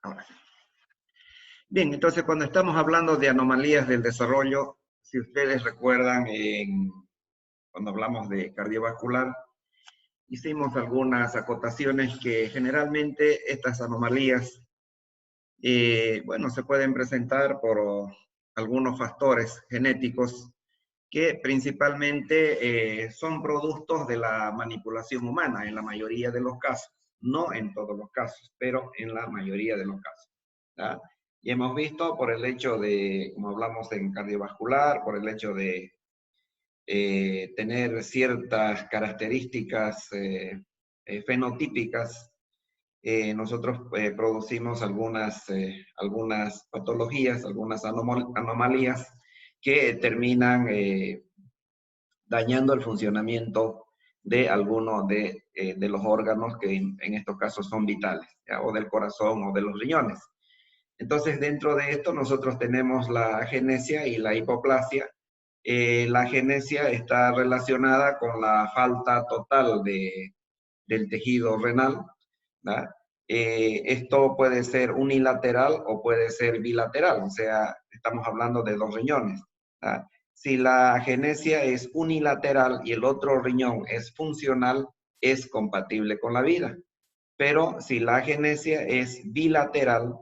Ahora. Bien, entonces cuando estamos hablando de anomalías del desarrollo, si ustedes recuerdan, cuando hablamos de cardiovascular, hicimos algunas acotaciones que generalmente estas anomalías, bueno, se pueden presentar por algunos factores genéticos que principalmente son productos de la manipulación humana en la mayoría de los casos, no en todos los casos, pero en la mayoría de los casos. ¿Ya? Y hemos visto por el hecho de, como hablamos en cardiovascular, por el hecho de tener ciertas características fenotípicas, nosotros producimos algunas patologías, algunas anomalías que terminan dañando el funcionamiento de algunos de los órganos que en estos casos son vitales, ¿ya? O del corazón o de los riñones. Entonces, dentro de esto nosotros tenemos la agenesia y la hipoplasia. La agenesia está relacionada con la falta total del tejido renal, ¿verdad? Esto puede ser unilateral o puede ser bilateral, o sea, estamos hablando de dos riñones, ¿verdad? Si la agenesia es unilateral y el otro riñón es funcional, es compatible con la vida. Pero si la agenesia es bilateral,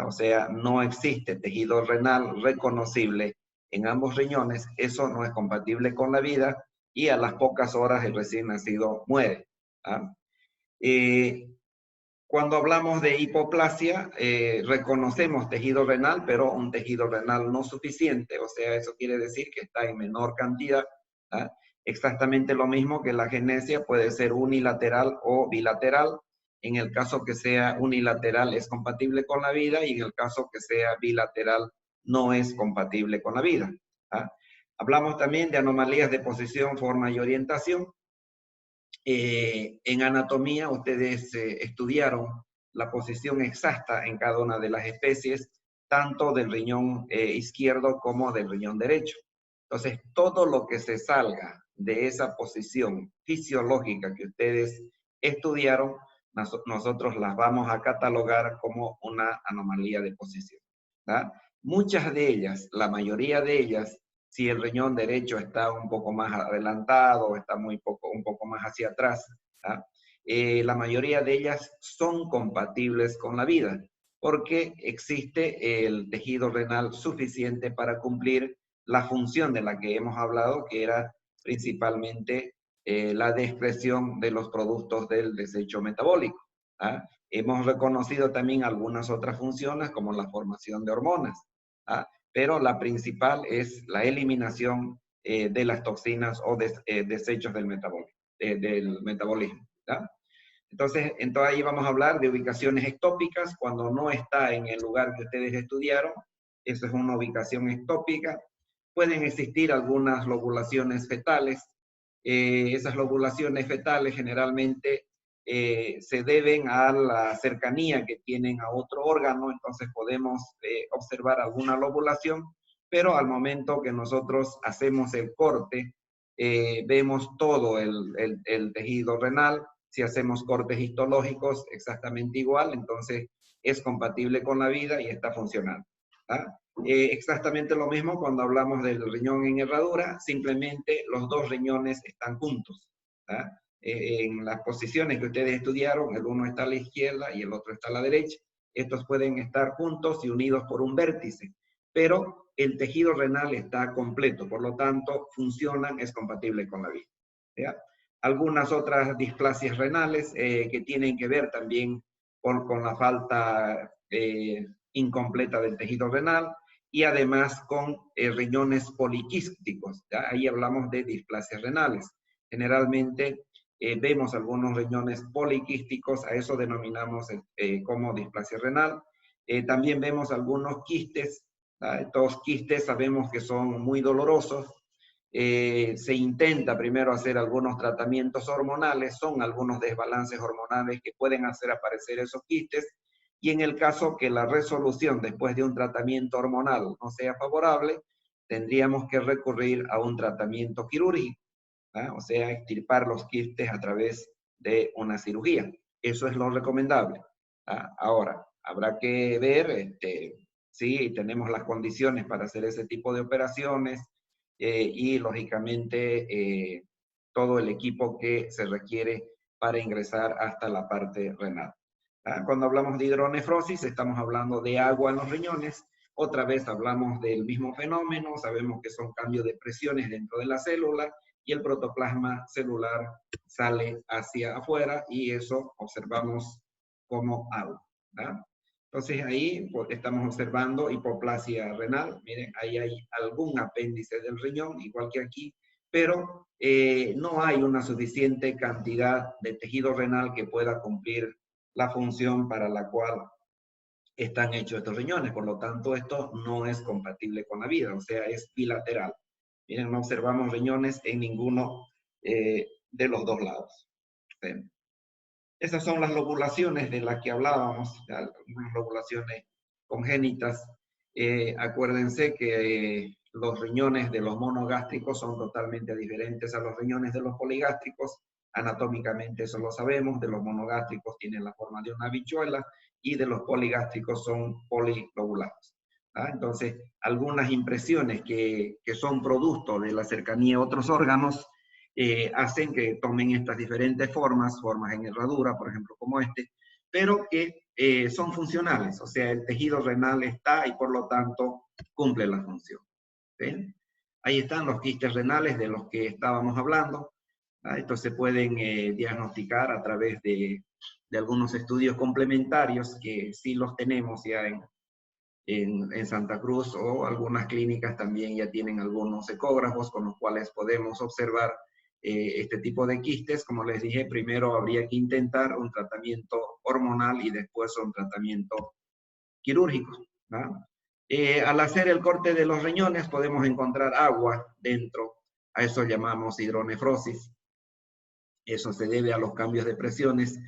o sea, no existe tejido renal reconocible en ambos riñones, eso no es compatible con la vida y a las pocas horas el recién nacido muere. ¿Ah? Cuando hablamos de hipoplasia, reconocemos tejido renal, pero un tejido renal no suficiente, o sea, eso quiere decir que está en menor cantidad. ¿Ah? Exactamente lo mismo que la agenesia puede ser unilateral o bilateral. En el caso que sea unilateral es compatible con la vida y en el caso que sea bilateral no es compatible con la vida. ¿Ah? Hablamos también de anomalías de posición, forma y orientación. En anatomía ustedes estudiaron la posición exacta en cada una de las especies, tanto del riñón izquierdo como del riñón derecho. Entonces, todo lo que se salga de esa posición fisiológica que ustedes estudiaron, nosotros las vamos a catalogar como una anomalía de posición. ¿Verdad? Muchas de ellas, la mayoría de ellas, si el riñón derecho está un poco más adelantado, está un poco más hacia atrás, la mayoría de ellas son compatibles con la vida, porque existe el tejido renal suficiente para cumplir la función de la que hemos hablado, que era principalmente la excreción de los productos del desecho metabólico. ¿Ah? Hemos reconocido también algunas otras funciones, como la formación de hormonas. ¿Ah? Pero la principal es la eliminación de las toxinas o desechos del metabolismo. ¿Ya? Entonces ahí vamos a hablar de ubicaciones ectópicas cuando no está en el lugar que ustedes estudiaron. Eso es una ubicación ectópica. Pueden existir algunas lobulaciones fetales. Esas lobulaciones fetales generalmente se deben a la cercanía que tienen a otro órgano, entonces podemos observar alguna lobulación, pero al momento que nosotros hacemos el corte, vemos todo el tejido renal. Si hacemos cortes histológicos, exactamente igual, entonces es compatible con la vida y está funcionando. ¿Ah? Exactamente lo mismo cuando hablamos del riñón en herradura, simplemente los dos riñones están juntos. ¿Ah? En las posiciones que ustedes estudiaron, el uno está a la izquierda y el otro está a la derecha. Estos pueden estar juntos y unidos por un vértice, pero el tejido renal está completo, por lo tanto, funcionan, es compatible con la vida. ¿Ya? Algunas otras displasias renales que tienen que ver también con la falta incompleta del tejido renal y además con riñones poliquísticos. ¿Ya? Ahí hablamos de displasias renales. Generalmente vemos algunos riñones poliquísticos, a eso denominamos como displasia renal. También vemos algunos quistes. Estos quistes sabemos que son muy dolorosos. Se intenta primero hacer algunos tratamientos hormonales, son algunos desbalances hormonales que pueden hacer aparecer esos quistes, y en el caso que la resolución después de un tratamiento hormonal no sea favorable, tendríamos que recurrir a un tratamiento quirúrgico, o sea, extirpar los quistes a través de una cirugía. Eso es lo recomendable. Ahora, habrá que ver si tenemos las condiciones para hacer ese tipo de operaciones y, lógicamente, todo el equipo que se requiere para ingresar hasta la parte renal. Cuando hablamos de hidronefrosis, estamos hablando de agua en los riñones. Otra vez hablamos del mismo fenómeno, sabemos que son cambios de presiones dentro de la célula y el protoplasma celular sale hacia afuera y eso observamos como agua. ¿Verdad? Entonces ahí estamos observando hipoplasia renal. Miren, ahí hay algún apéndice del riñón, igual que aquí, pero no hay una suficiente cantidad de tejido renal que pueda cumplir la función para la cual están hechos estos riñones. Por lo tanto, esto no es compatible con la vida, o sea, es bilateral. Miren, no observamos riñones en ninguno de los dos lados. ¿Sí? Esas son las lobulaciones de las que hablábamos, algunas lobulaciones congénitas. Acuérdense que los riñones de los monogástricos son totalmente diferentes a los riñones de los poligástricos. Anatómicamente eso lo sabemos, de los monogástricos tienen la forma de una habichuela y de los poligástricos son polilobulados. Entonces, algunas impresiones que son producto de la cercanía a otros órganos hacen que tomen estas diferentes formas en herradura, por ejemplo, como este, pero que son funcionales, o sea, el tejido renal está y por lo tanto cumple la función. ¿Sí? Ahí están los quistes renales de los que estábamos hablando. Estos se pueden diagnosticar a través de algunos estudios complementarios que sí los tenemos ya en Santa Cruz, o algunas clínicas también ya tienen algunos ecógrafos con los cuales podemos observar este tipo de quistes. Como les dije, primero habría que intentar un tratamiento hormonal y después un tratamiento quirúrgico. Al hacer el corte de los riñones podemos encontrar agua dentro, a eso llamamos hidronefrosis. Eso se debe a los cambios de presiones,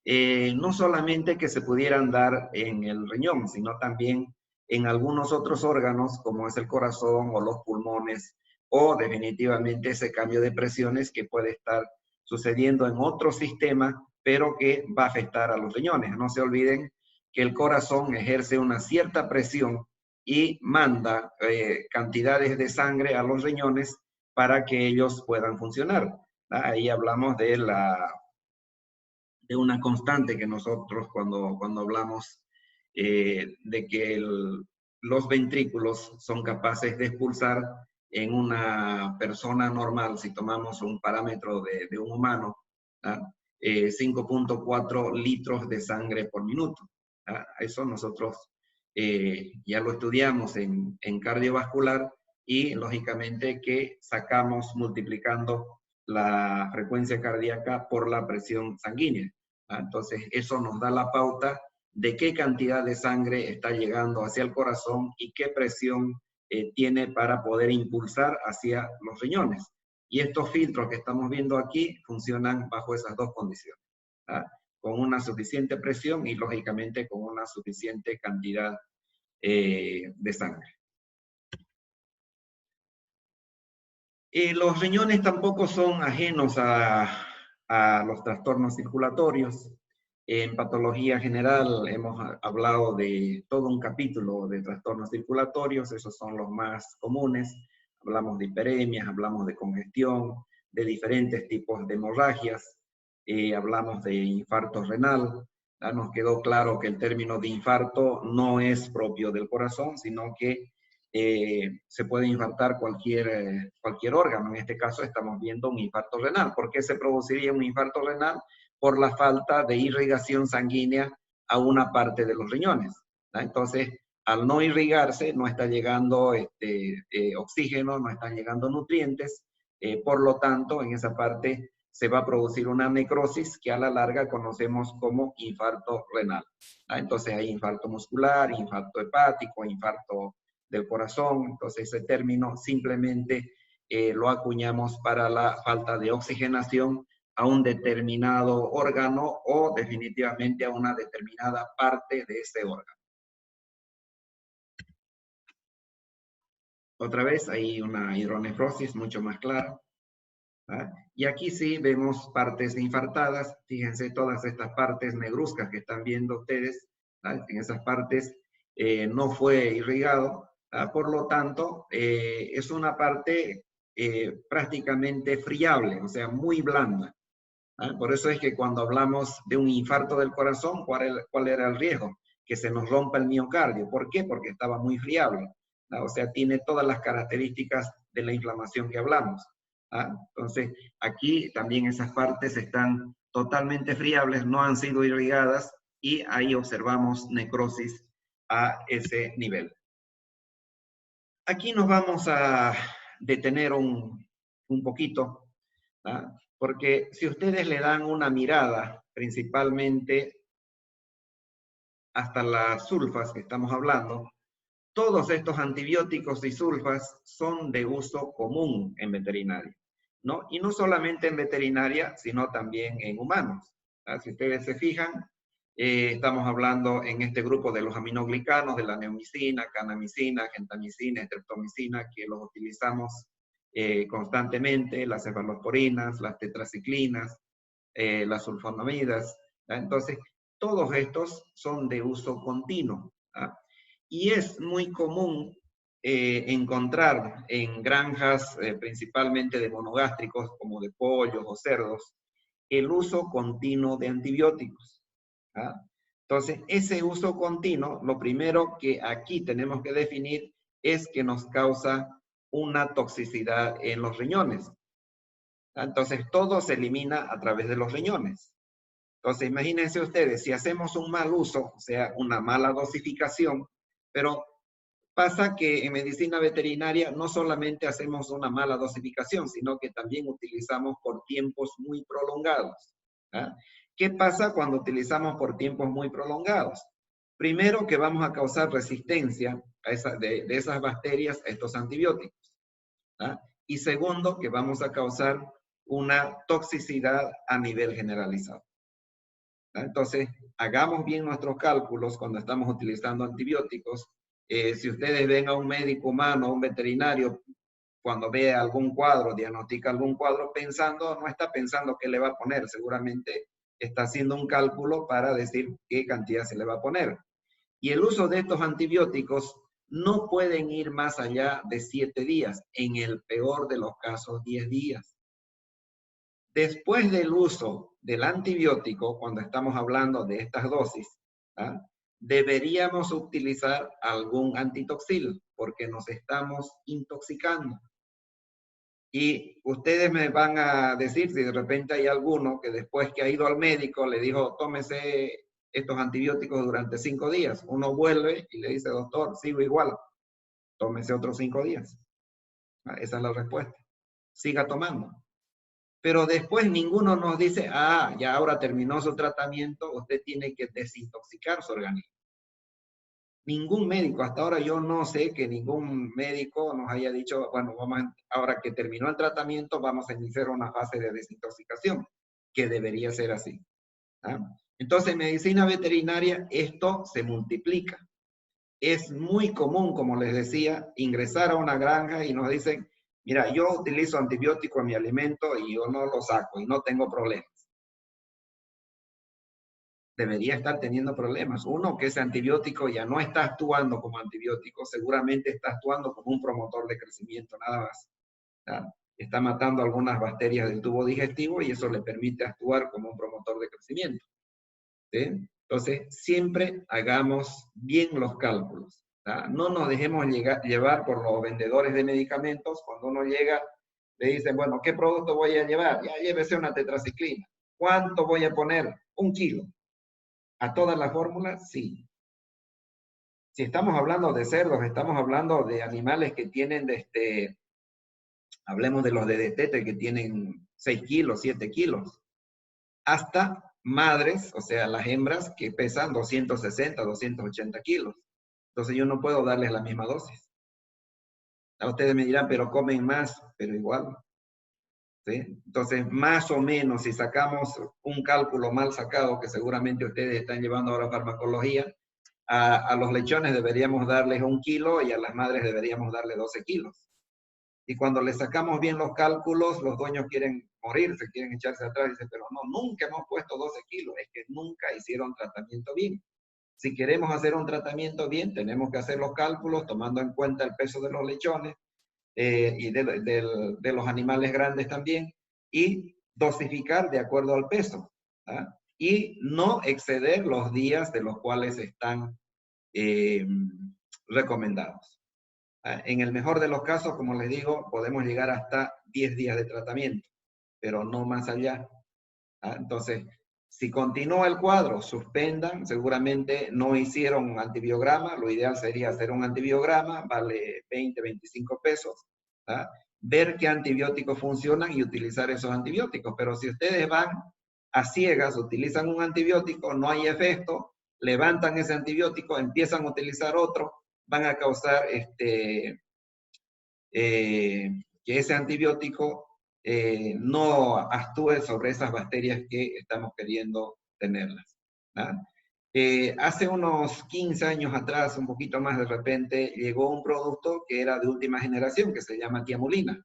no solamente que se pudieran dar en el riñón, sino también en algunos otros órganos, como es el corazón o los pulmones, o definitivamente ese cambio de presiones que puede estar sucediendo en otro sistema, pero que va a afectar a los riñones. No se olviden que el corazón ejerce una cierta presión y manda cantidades de sangre a los riñones para que ellos puedan funcionar. Ahí hablamos de una constante que nosotros cuando hablamos de que los ventrículos son capaces de expulsar en una persona normal, si tomamos un parámetro de un humano, 5.4 litros de sangre por minuto. Eso nosotros ya lo estudiamos en cardiovascular y lógicamente que sacamos multiplicando la frecuencia cardíaca por la presión sanguínea. Entonces, eso nos da la pauta de qué cantidad de sangre está llegando hacia el corazón y qué presión tiene para poder impulsar hacia los riñones. Y estos filtros que estamos viendo aquí funcionan bajo esas dos condiciones. Con una suficiente presión y, lógicamente, con una suficiente cantidad de sangre. Los riñones tampoco son ajenos a los trastornos circulatorios. En patología general hemos hablado de todo un capítulo de trastornos circulatorios, esos son los más comunes. Hablamos de hiperemias, hablamos de congestión, de diferentes tipos de hemorragias, hablamos de infarto renal. Nos quedó claro que el término de infarto no es propio del corazón, sino que se puede infartar cualquier órgano. En este caso estamos viendo un infarto renal. ¿Por qué se produciría un infarto renal? Por la falta de irrigación sanguínea a una parte de los riñones. Entonces, al no irrigarse, no está llegando oxígeno, no están llegando nutrientes, por lo tanto, en esa parte se va a producir una necrosis que a la larga conocemos como infarto renal. Entonces hay infarto muscular, infarto hepático, infarto del corazón. Entonces ese término simplemente lo acuñamos para la falta de oxigenación a un determinado órgano o definitivamente a una determinada parte de ese órgano. Otra vez hay una hidronefrosis mucho más clara. ¿ah? Y aquí sí vemos partes infartadas. Fíjense todas estas partes negruzcas que están viendo ustedes, ¿ah? En esas partes no fue irrigado, ¿ah? Por lo tanto, es una parte prácticamente friable, o sea, muy blanda. ¿Ah? Por eso es que cuando hablamos de un infarto del corazón, ¿cuál era el riesgo? Que se nos rompa el miocardio. ¿Por qué? Porque estaba muy friable. ¿Ah? O sea, tiene todas las características de la inflamación que hablamos. ¿Ah? Entonces, aquí también esas partes están totalmente friables, no han sido irrigadas y ahí observamos necrosis a ese nivel. Aquí nos vamos a detener un poquito, ¿ah? Porque si ustedes le dan una mirada, principalmente hasta las sulfas que estamos hablando, todos estos antibióticos y sulfas son de uso común en veterinaria, ¿no? Y no solamente en veterinaria, sino también en humanos. Si ustedes se fijan, estamos hablando en este grupo de los aminoglicanos, de la neomicina, kanamicina, gentamicina, streptomicina, que los utilizamos constantemente, las cefalosporinas, las tetraciclinas, las sulfonamidas. Entonces, todos estos son de uso continuo. ¿Ah? Y es muy común encontrar en granjas, principalmente de monogástricos, como de pollos o cerdos, el uso continuo de antibióticos. ¿Ah? Entonces, ese uso continuo, lo primero que aquí tenemos que definir es que nos causa una toxicidad en los riñones. Entonces, todo se elimina a través de los riñones. Entonces, imagínense ustedes, si hacemos un mal uso, o sea, una mala dosificación, pero pasa que en medicina veterinaria no solamente hacemos una mala dosificación, sino que también utilizamos por tiempos muy prolongados. ¿Ah? ¿Qué pasa cuando utilizamos por tiempos muy prolongados? Primero, que vamos a causar resistencia de esas bacterias a estos antibióticos. ¿Ah? Y segundo, que vamos a causar una toxicidad a nivel generalizado. ¿Ah? Entonces, hagamos bien nuestros cálculos cuando estamos utilizando antibióticos. Si ustedes ven a un médico humano, a un veterinario, cuando ve algún cuadro, diagnostica algún cuadro, no está pensando qué le va a poner, seguramente está haciendo un cálculo para decir qué cantidad se le va a poner. Y el uso de estos antibióticos no pueden ir más allá de 7 días, en el peor de los casos 10 días. Después del uso del antibiótico, cuando estamos hablando de estas dosis, ¿ah? Deberíamos utilizar algún antitoxil, porque nos estamos intoxicando. Y ustedes me van a decir si de repente hay alguno que después que ha ido al médico le dijo, tómese estos antibióticos durante 5 días. Uno vuelve y le dice, doctor, sigo igual, tómese otros 5 días. Esa es la respuesta. Siga tomando. Pero después ninguno nos dice, ah, ya ahora terminó su tratamiento, usted tiene que desintoxicar su organismo. Ningún médico, hasta ahora yo no sé que ningún médico nos haya dicho, bueno, ahora que terminó el tratamiento, vamos a iniciar una fase de desintoxicación, que debería ser así. ¿Ah? Entonces, en medicina veterinaria, esto se multiplica. Es muy común, como les decía, ingresar a una granja y nos dicen, mira, yo utilizo antibiótico en mi alimento y yo no lo saco y no tengo problemas. Debería estar teniendo problemas. Uno, que ese antibiótico ya no está actuando como antibiótico, seguramente está actuando como un promotor de crecimiento, nada más. ¿Ah? Está matando algunas bacterias del tubo digestivo y eso le permite actuar como un promotor de crecimiento. ¿Sí? Entonces, siempre hagamos bien los cálculos. ¿Ah? No nos dejemos llevar por los vendedores de medicamentos. Cuando uno llega, le dicen, bueno, ¿qué producto voy a llevar? Ya llévese una tetraciclina. ¿Cuánto voy a poner? 1 kilo. ¿A todas las fórmulas? Sí. Si estamos hablando de cerdos, estamos hablando de animales que tienen, hablemos de los de destete que tienen 6 kilos, 7 kilos. Hasta madres, o sea, las hembras que pesan 260, 280 kilos. Entonces yo no puedo darles la misma dosis. A ustedes me dirán, pero comen más, pero igual. ¿Sí? Entonces, más o menos, si sacamos un cálculo mal sacado, que seguramente ustedes están llevando ahora farmacología, a los lechones deberíamos darles 1 kilo y a las madres deberíamos darle 12 kilos. Y cuando le sacamos bien los cálculos, los dueños quieren morirse, quieren echarse atrás y dicen, pero no, nunca hemos puesto 12 kilos, es que nunca hicieron tratamiento bien. Si queremos hacer un tratamiento bien, tenemos que hacer los cálculos tomando en cuenta el peso de los lechones y de los animales grandes también, y dosificar de acuerdo al peso. ¿Ah? Y no exceder los días de los cuales están recomendados. En el mejor de los casos, como les digo, podemos llegar hasta 10 días de tratamiento, pero no más allá. Entonces, si continúa el cuadro, suspendan, seguramente no hicieron un antibiograma, lo ideal sería hacer un antibiograma, vale 20, 25 pesos, ver qué antibióticos funcionan y utilizar esos antibióticos, pero si ustedes van a ciegas, utilizan un antibiótico, no hay efecto, levantan ese antibiótico, empiezan a utilizar otro, van a causar que ese antibiótico no actúe sobre esas bacterias que estamos queriendo tenerlas. Hace unos 15 años atrás, un poquito más de repente, llegó un producto que era de última generación, que se llama tiamulina.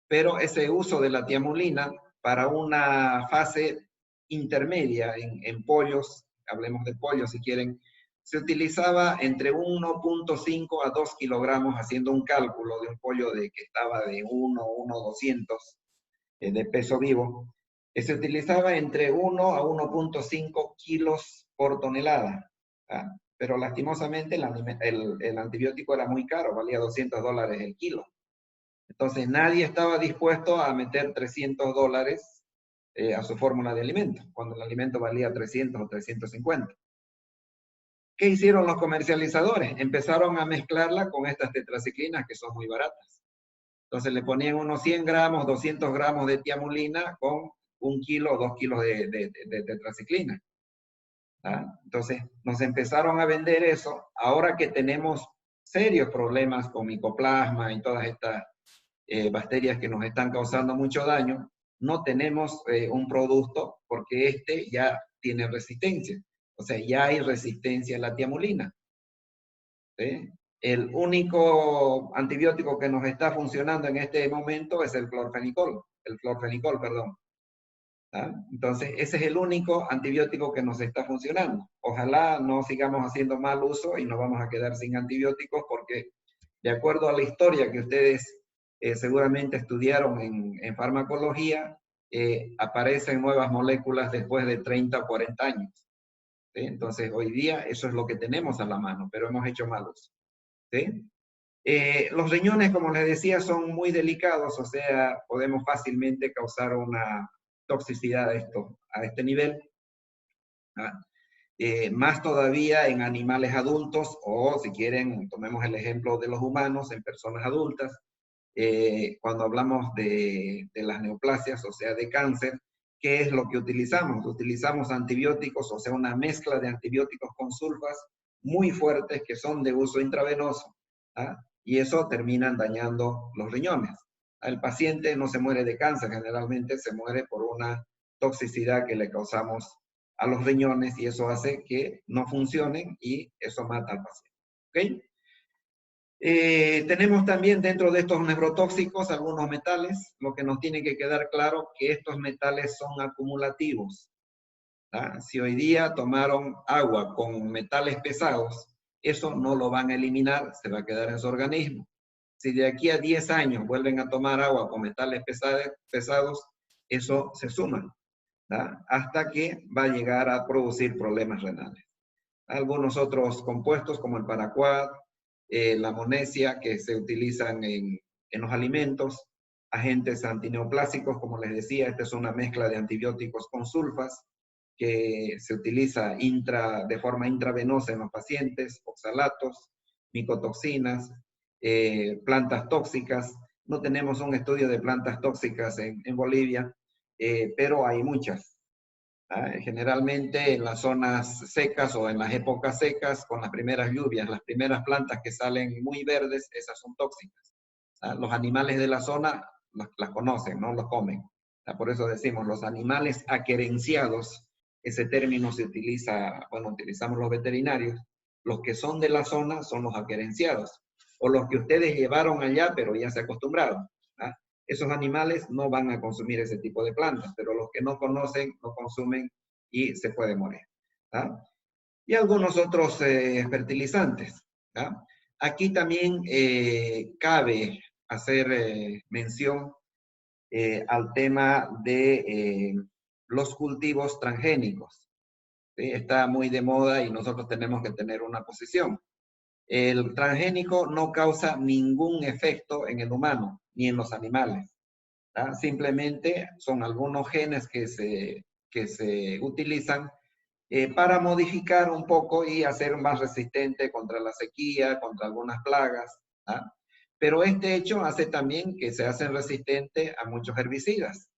Pero ese uso de la tiamulina para una fase intermedia en pollos, hablemos de pollos si quieren, se utilizaba entre 1.5 a 2 kilogramos, haciendo un cálculo de un pollo que estaba de 1,200 de peso vivo. Se utilizaba entre 1 a 1.5 kilos por tonelada. Pero lastimosamente el antibiótico era muy caro, valía $200 el kilo. Entonces nadie estaba dispuesto a meter $300 a su fórmula de alimento, cuando el alimento valía 300 o 350. ¿Qué hicieron los comercializadores? Empezaron a mezclarla con estas tetraciclinas que son muy baratas. Entonces le ponían unos 100 gramos, 200 gramos de tiamulina con 1 kilo o 2 kilos de tetraciclina. Entonces nos empezaron a vender eso. Ahora que tenemos serios problemas con micoplasma y todas estas bacterias que nos están causando mucho daño, no tenemos un producto porque este ya tiene resistencia. O sea, ya hay resistencia a la tiamulina. ¿Sí? El único antibiótico que nos está funcionando en este momento es el clorfenicol, perdón. Entonces, ese es el único antibiótico que nos está funcionando. Ojalá no sigamos haciendo mal uso y nos vamos a quedar sin antibióticos porque, de acuerdo a la historia que ustedes seguramente estudiaron en farmacología, aparecen nuevas moléculas después de 30 o 40 años. ¿Sí? Entonces, hoy día eso es lo que tenemos a la mano, pero hemos hecho mal uso. ¿Sí? Los riñones, como les decía, son muy delicados, o sea, podemos fácilmente causar una toxicidad a este nivel. Más todavía en animales adultos, o si quieren, tomemos el ejemplo de los humanos, en personas adultas. Cuando hablamos de las neoplasias, o sea, de cáncer, ¿qué es lo que utilizamos? Utilizamos antibióticos, o sea, una mezcla de antibióticos con sulfas muy fuertes que son de uso intravenoso. Y eso terminan dañando los riñones. El paciente no se muere de cáncer, generalmente se muere por una toxicidad que le causamos a los riñones y eso hace que no funcionen y eso mata al paciente. ¿Ok? Tenemos también dentro de estos neurotóxicos algunos metales. Lo que nos tiene que quedar claro que estos metales son acumulativos. Si hoy día tomaron agua con metales pesados, eso no lo van a eliminar, se va a quedar en su organismo. Si de aquí a 10 años vuelven a tomar agua con metales pesados, eso se suma, hasta que va a llegar a producir problemas renales. Algunos otros compuestos como el paraquat, la monesia, que se utilizan en los alimentos, agentes antineoplásicos, como les decía, esta es una mezcla de antibióticos con sulfas, que se utiliza de forma intravenosa en los pacientes, oxalatos, micotoxinas, plantas tóxicas. No tenemos un estudio de plantas tóxicas en Bolivia, pero hay muchas. Generalmente en las zonas secas o en las épocas secas, con las primeras lluvias, las primeras plantas que salen muy verdes, esas son tóxicas. Los animales de la zona las conocen, no los comen. Por eso decimos los animales aquerenciados. Ese término se utiliza, bueno, utilizamos los veterinarios. Los que son de la zona son los aquerenciados. o los que ustedes llevaron allá, pero ya se acostumbraron. ¿Ah? Esos animales no van a consumir ese tipo de plantas, pero los que no conocen, no consumen y se puede morir. ¿Ah? Y algunos otros fertilizantes. ¿Ah? Aquí también cabe hacer mención al tema de los cultivos transgénicos. ¿Sí? Está muy de moda y nosotros tenemos que tener una posición. El transgénico no causa ningún efecto en el humano ni en los animales. ¿Ah? Simplemente son algunos genes que se utilizan para modificar un poco y hacer más resistente contra la sequía, contra algunas plagas. ¿Ah? Pero este hecho hace también que se hacen resistentes a muchos herbicidas.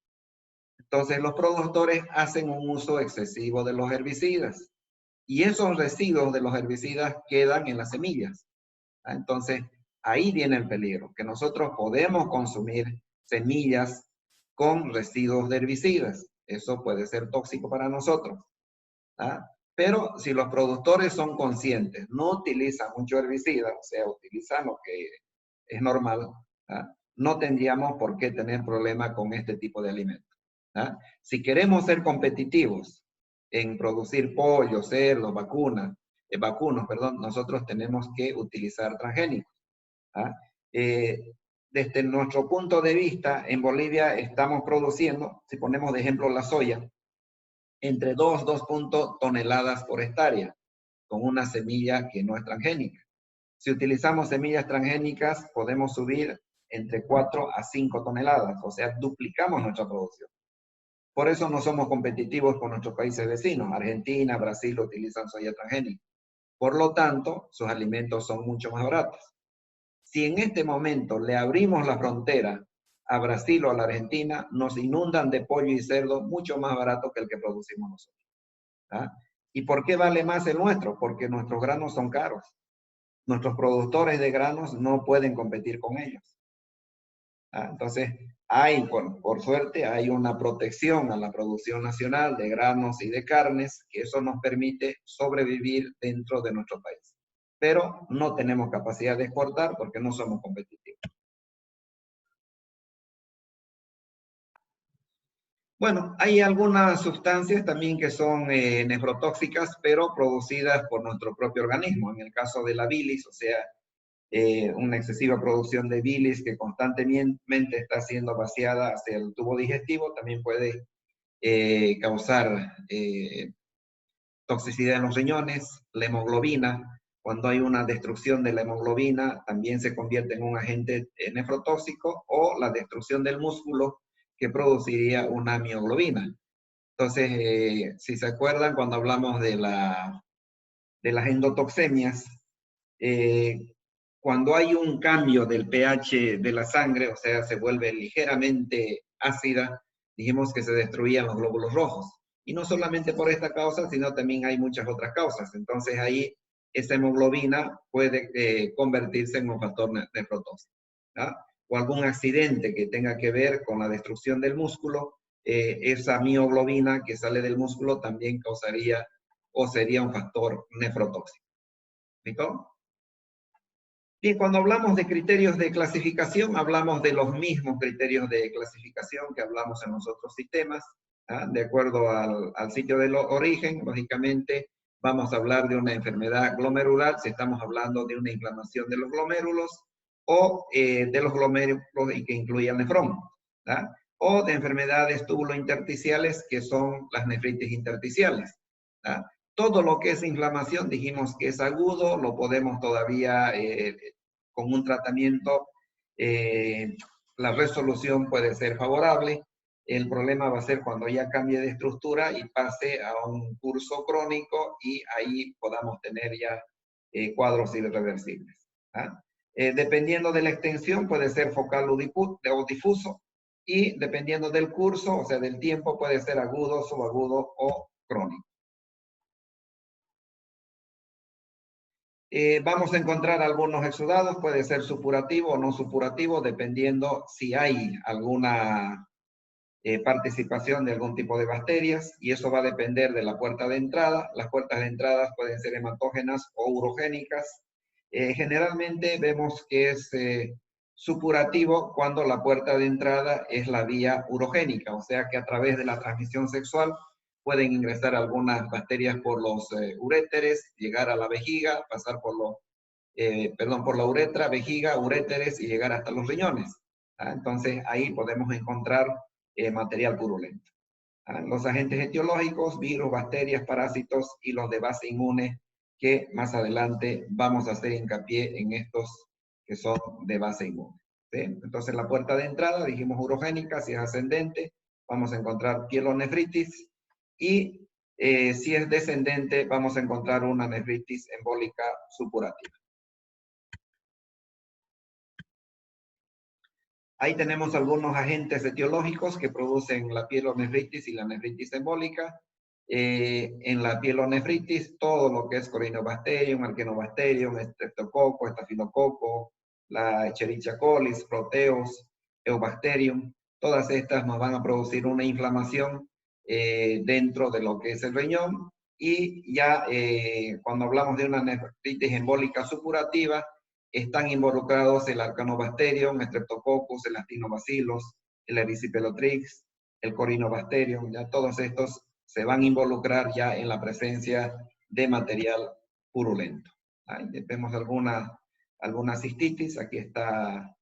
Entonces los productores hacen un uso excesivo de los herbicidas y esos residuos de los herbicidas quedan en las semillas. ¿Ah? Entonces ahí viene el peligro, que nosotros podemos consumir semillas con residuos de herbicidas. Eso puede ser tóxico para nosotros. ¿Ah? Pero si los productores son conscientes, no utilizan mucho herbicida, o sea, utilizan lo que es normal, ¿ah? No tendríamos por qué tener problema con este tipo de alimentos. ¿Ah? Si queremos ser competitivos en producir pollo, cerdo, vacunos, perdón, nosotros tenemos que utilizar transgénicos. ¿Ah? Desde nuestro punto de vista, en Bolivia estamos produciendo, si ponemos de ejemplo la soya, entre 2 toneladas por hectárea, con una semilla que no es transgénica. Si utilizamos semillas transgénicas, podemos subir entre 4 a 5 toneladas, o sea, duplicamos nuestra producción. Por eso no somos competitivos con nuestros países vecinos. Argentina, Brasil utilizan soya transgénica. Por lo tanto, sus alimentos son mucho más baratos. Si en este momento le abrimos la frontera a Brasil o a la Argentina, nos inundan de pollo y cerdo mucho más barato que el que producimos nosotros. ¿Ah? ¿Y por qué vale más el nuestro? Porque nuestros granos son caros. Nuestros productores de granos no pueden competir con ellos. ¿Ah? Entonces, por suerte, hay una protección a la producción nacional de granos y de carnes, que eso nos permite sobrevivir dentro de nuestro país. Pero no tenemos capacidad de exportar porque no somos competitivos. Bueno, hay algunas sustancias también que son nefrotóxicas, pero producidas por nuestro propio organismo. En el caso de la bilis, o sea, una excesiva producción de bilis que constantemente está siendo vaciada hacia el tubo digestivo, también puede causar toxicidad en los riñones. La hemoglobina, cuando hay una destrucción de la hemoglobina, también se convierte en un agente nefrotóxico, o la destrucción del músculo que produciría una mioglobina. Entonces, si se acuerdan, cuando hablamos de las endotoxemias, cuando hay un cambio del pH de la sangre, o sea, se vuelve ligeramente ácida, dijimos que se destruían los glóbulos rojos. Y no solamente por esta causa, sino también hay muchas otras causas. Entonces ahí esa hemoglobina puede convertirse en un factor nefrotóxico. ¿Ah? O algún accidente que tenga que ver con la destrucción del músculo, esa mioglobina que sale del músculo también causaría o sería un factor nefrotóxico. ¿Listo? Bien, cuando hablamos de criterios de clasificación, hablamos de los mismos criterios de clasificación que hablamos en los otros sistemas. ¿Ah? De acuerdo al sitio de origen, lógicamente vamos a hablar de una enfermedad glomerular si estamos hablando de una inflamación de los glomérulos, o de los glomérulos y que incluyan nefrón. ¿Ah? O de enfermedades túbulo-intersticiales, que son las nefritis intersticiales. ¿Ah? Todo lo que es inflamación, dijimos que es agudo, lo podemos todavía, con un tratamiento, la resolución puede ser favorable. El problema va a ser cuando ya cambie de estructura y pase a un curso crónico, y ahí podamos tener ya cuadros irreversibles. ¿Ah? Dependiendo de la extensión, puede ser focal o difuso, y dependiendo del curso, o sea, del tiempo, puede ser agudo, subagudo o crónico. Vamos a encontrar algunos exudados, puede ser supurativo o no supurativo, dependiendo si hay alguna participación de algún tipo de bacterias, y eso va a depender de la puerta de entrada. Las puertas de entrada pueden ser hematógenas o urogénicas. Generalmente vemos que es supurativo cuando la puerta de entrada es la vía urogénica, o sea que a través de la transmisión sexual pueden ingresar algunas bacterias por los uréteres, llegar a la vejiga, pasar por por la uretra, vejiga, uréteres y llegar hasta los riñones. Entonces ahí podemos encontrar material purulento. Los agentes etiológicos, virus, bacterias, parásitos y los de base inmune, que más adelante vamos a hacer hincapié en estos que son de base inmune. ¿Sí? Entonces la puerta de entrada, dijimos urogénica, si es ascendente, vamos a encontrar pielonefritis y si es descendente, vamos a encontrar una nefritis embólica supurativa. Ahí tenemos algunos agentes etiológicos que producen la pielonefritis y la nefritis embólica. En la pielonefritis, todo lo que es Corynebacterium, Archaeobacterium, Streptococcus, Estafilococo, la Escherichia coli, Proteus, Eubacterium, todas estas nos van a producir una inflamación dentro de lo que es el riñón. Y ya cuando hablamos de una nefritis embólica supurativa, están involucrados el Archaeobacterium, Streptococcus, el Actinobacillus, el Erysipelotrix, el Corynebacterium, ya todos estos se van a involucrar ya en la presencia de material purulento. Ahí vemos alguna cistitis, aquí está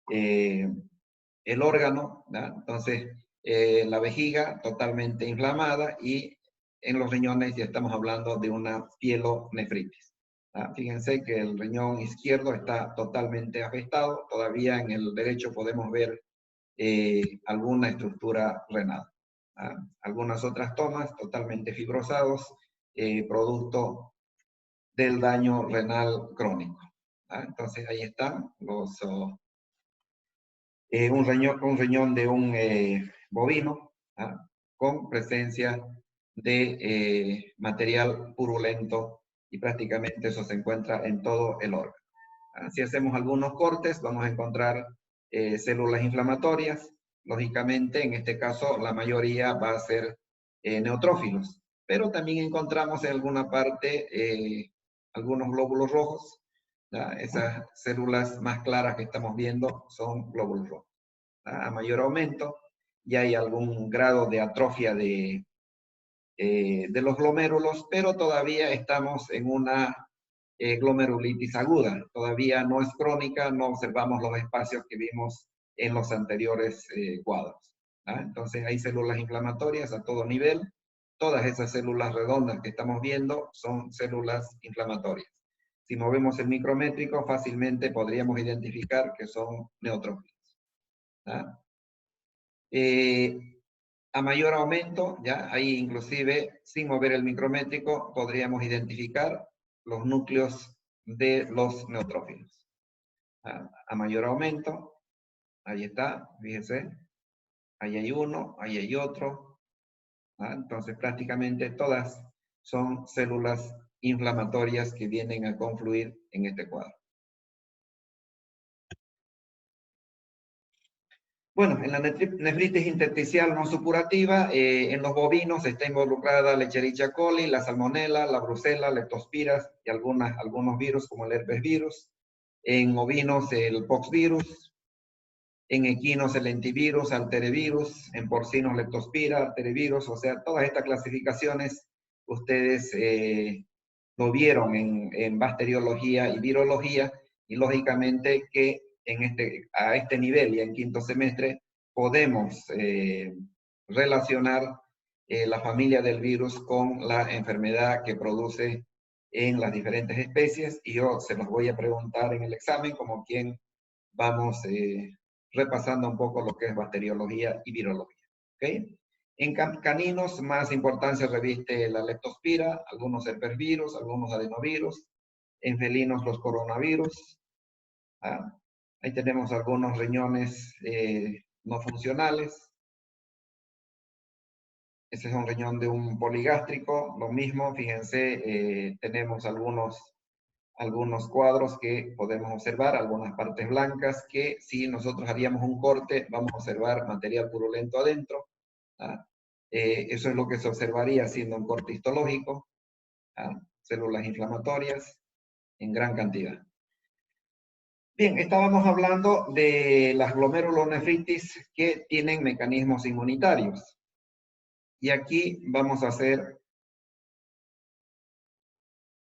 el órgano, ¿no? Entonces la vejiga totalmente inflamada y en los riñones ya estamos hablando de una pielonefritis. Fíjense que el riñón izquierdo está totalmente afectado, todavía en el derecho podemos ver alguna estructura renal. Algunas otras tomas totalmente fibrosados, producto del daño renal crónico. Entonces ahí están un riñón de un bovino con presencia de material purulento y prácticamente eso se encuentra en todo el órgano. Si hacemos algunos cortes vamos a encontrar células inflamatorias. Lógicamente, en este caso, la mayoría va a ser neutrófilos, pero también encontramos en alguna parte algunos glóbulos rojos. Esas células más claras que estamos viendo son glóbulos rojos. A mayor aumento, ya hay algún grado de atrofia de los glomérulos, pero todavía estamos en una glomerulitis aguda. Todavía no es crónica, no observamos los espacios que vimos en los anteriores cuadros. Entonces hay células inflamatorias a todo nivel. Todas esas células redondas que estamos viendo son células inflamatorias. Si movemos el micrométrico, fácilmente podríamos identificar que son neutrófilos. A mayor aumento, ya ahí inclusive sin mover el micrométrico podríamos identificar los núcleos de los neutrófilos. A mayor aumento, ahí está, fíjense, ahí hay uno, ahí hay otro. Entonces prácticamente todas son células inflamatorias que vienen a confluir en este cuadro. Bueno, en la nefritis intersticial no supurativa, en los bovinos está involucrada la Escherichia coli, la salmonella, la brucela, leptospiras y algunos virus como el herpes virus. En ovinos el poxvirus, en equinos el lentivirus, arterevirus, en porcinos leptospira, arterevirus, o sea, todas estas clasificaciones ustedes lo vieron en bacteriología y virología, y lógicamente que a este nivel y en quinto semestre podemos relacionar la familia del virus con la enfermedad que produce en las diferentes especies, y yo se los voy a preguntar en el examen como quien vamos repasando un poco lo que es bacteriología y virología. ¿Okay? En caninos, más importancia reviste la leptospira, algunos herpesvirus, algunos adenovirus. En felinos, los coronavirus. Ahí tenemos algunos riñones no funcionales. Ese es un riñón de un poligástrico. Lo mismo, fíjense, tenemos algunos cuadros que podemos observar, algunas partes blancas que si nosotros haríamos un corte, vamos a observar material purulento adentro. Eso es lo que se observaría haciendo un corte histológico. Células inflamatorias. en gran cantidad. Bien, estábamos hablando de las glomerulonefritis que tienen mecanismos inmunitarios. Y aquí vamos a hacer